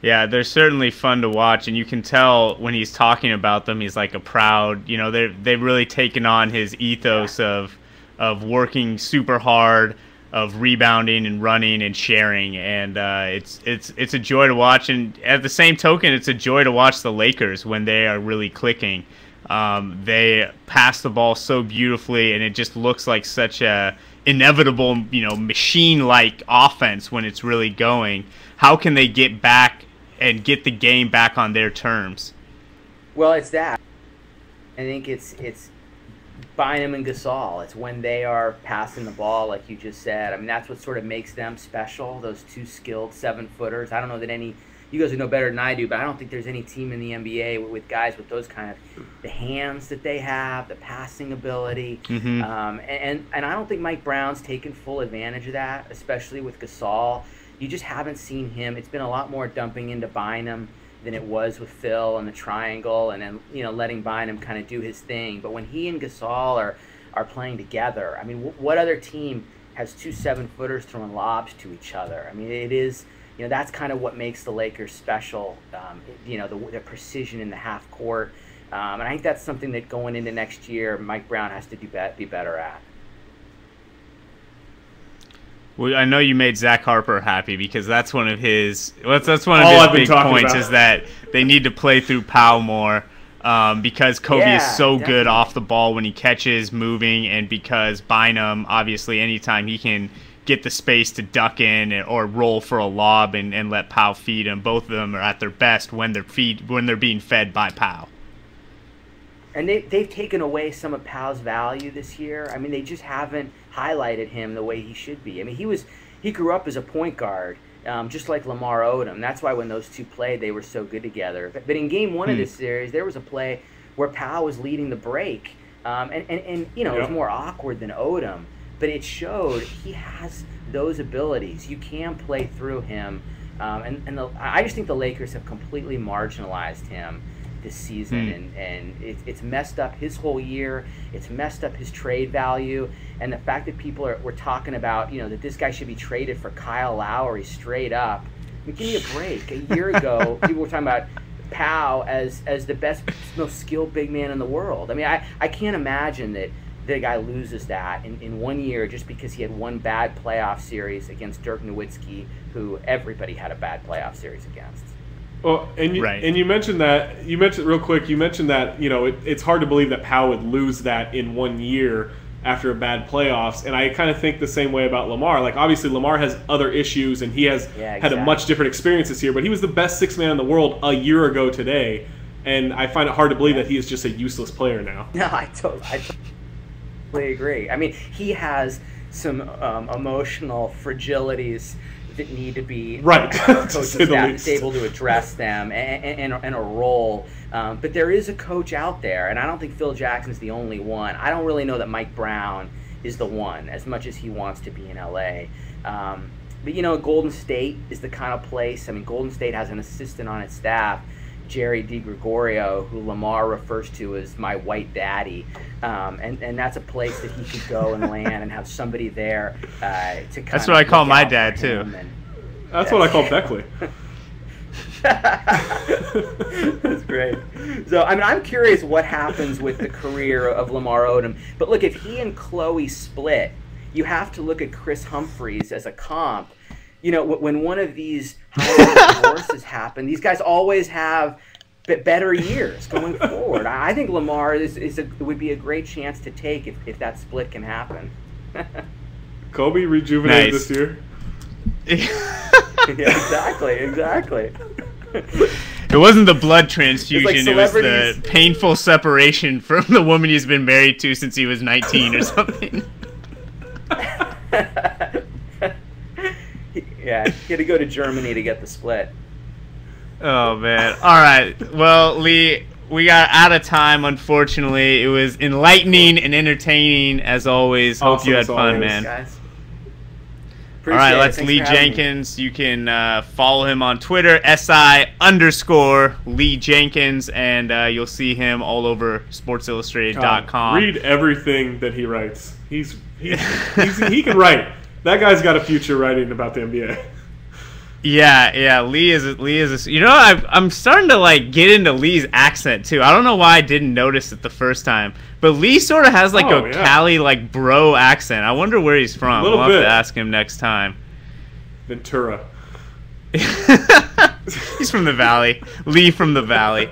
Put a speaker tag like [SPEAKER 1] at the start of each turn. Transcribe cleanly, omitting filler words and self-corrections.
[SPEAKER 1] Yeah, they're certainly fun to watch, and you can tell when he's talking about them, he's like a proud, they've really taken on his ethos of working super hard, of rebounding and running and sharing, and it's a joy to watch. And at the same token, it's a joy to watch the Lakers when they are really clicking. They pass the ball so beautifully, and it just looks like such a inevitable, machine-like offense when it's really going. How can they get back and get the game back on their terms?
[SPEAKER 2] Well, it's that. I think it's Bynum and Gasol. It's when they are passing the ball, like you just said. I mean, that's what sort of makes them special, those two skilled 7-footers. I don't know that you guys would know better than I do, but I don't think there's any team in the NBA with guys with those kind of, the hands that they have, the passing ability.
[SPEAKER 1] Mm-hmm.
[SPEAKER 2] And I don't think Mike Brown's taken full advantage of that, especially with Gasol. You just haven't seen him. It's been a lot more dumping into Bynum than it was with Phil and the triangle, and then letting Bynum kind of do his thing. But when he and Gasol are playing together, I mean, what other team has two 7-footers throwing lobs to each other? I mean, it is, that's kind of what makes the Lakers special. The precision in the half court, and I think that's something that going into next year, Mike Brown has to be better at.
[SPEAKER 1] Well, I know you made Zach Harper happy because that's one of his big points is that they need to play through Powell more because Kobe is so good off the ball when he catches moving, and because Bynum, obviously, anytime he can get the space to duck in or roll for a lob and let Powell feed him, both of them are at their best when they're being fed by Powell.
[SPEAKER 2] And they've taken away some of Powell's value this year. I mean, they just haven't highlighted him the way he should be. I mean, he grew up as a point guard, just like Lamar Odom. That's why when those two played, they were so good together. But in game one of this series, there was a play where Powell was leading the break, and it was more awkward than Odom, but it showed he has those abilities. You can play through him, I just think the Lakers have completely marginalized him this season, and it's messed up his whole year. It's messed up his trade value, and the fact that people were talking about that this guy should be traded for Kyle Lowry straight up. I mean, give me a break. A year ago, people were talking about Powell as the best, most skilled big man in the world. I mean, I can't imagine that the guy loses that in 1 year just because he had one bad playoff series against Dirk Nowitzki, who everybody had a bad playoff series against.
[SPEAKER 3] Well, and you mentioned that real quick. You mentioned that it's hard to believe that Powell would lose that in 1 year after a bad playoffs. And I kind of think the same way about Lamar. Like, obviously Lamar has other issues, and he has had a much different experience this year. But he was the best sixth man in the world a year ago today, and I find it hard to believe that he is just a useless player now.
[SPEAKER 2] No, I totally agree. I mean, he has some emotional fragilities that need to be coaching staff is able to address them and a role. But there is a coach out there, and I don't think Phil Jackson's the only one. I don't really know that Mike Brown is the one, as much as he wants to be in L.A. But Golden State is the kind of place. I mean, Golden State has an assistant on its staff, Jerry DiGregorio, who Lamar refers to as my white daddy, and that's a place that he could go and land and have somebody there to kind
[SPEAKER 1] That's what I call my dad too.
[SPEAKER 3] That's what I call Beckley.
[SPEAKER 2] That's great. So I mean, I'm curious what happens with the career of Lamar Odom. But look, if he and Chloe split, you have to look at Chris Humphries as a comp. When one of these divorces happen, these guys always have better years going forward. I think Lamar would be a great chance to take if that split can happen.
[SPEAKER 3] Kobe rejuvenated this year.
[SPEAKER 2] Yeah, exactly.
[SPEAKER 1] It wasn't the blood transfusion. It was the painful separation from the woman he's been married to since he was 19 or something.
[SPEAKER 2] Yeah, he had to go to Germany to get the split.
[SPEAKER 1] Oh, man. All right. Well, Lee, we got out of time, unfortunately. It was enlightening and entertaining, as always. Hope you had fun, man.
[SPEAKER 2] Guys.
[SPEAKER 1] All right, that's Lee Jenkins. You can follow him on Twitter, SI_Lee Jenkins, and you'll see him all over SportsIllustrated.com.
[SPEAKER 3] Read everything that he writes. He can write. That guy's got a future writing about the NBA.
[SPEAKER 1] Yeah. Lee is. You know, I'm starting to like get into Lee's accent too. I don't know why I didn't notice it the first time, but Lee sort of has like Cali like bro accent. I wonder where he's from. We'll have to ask him next time.
[SPEAKER 3] Ventura.
[SPEAKER 1] He's from the Valley. Lee from the Valley.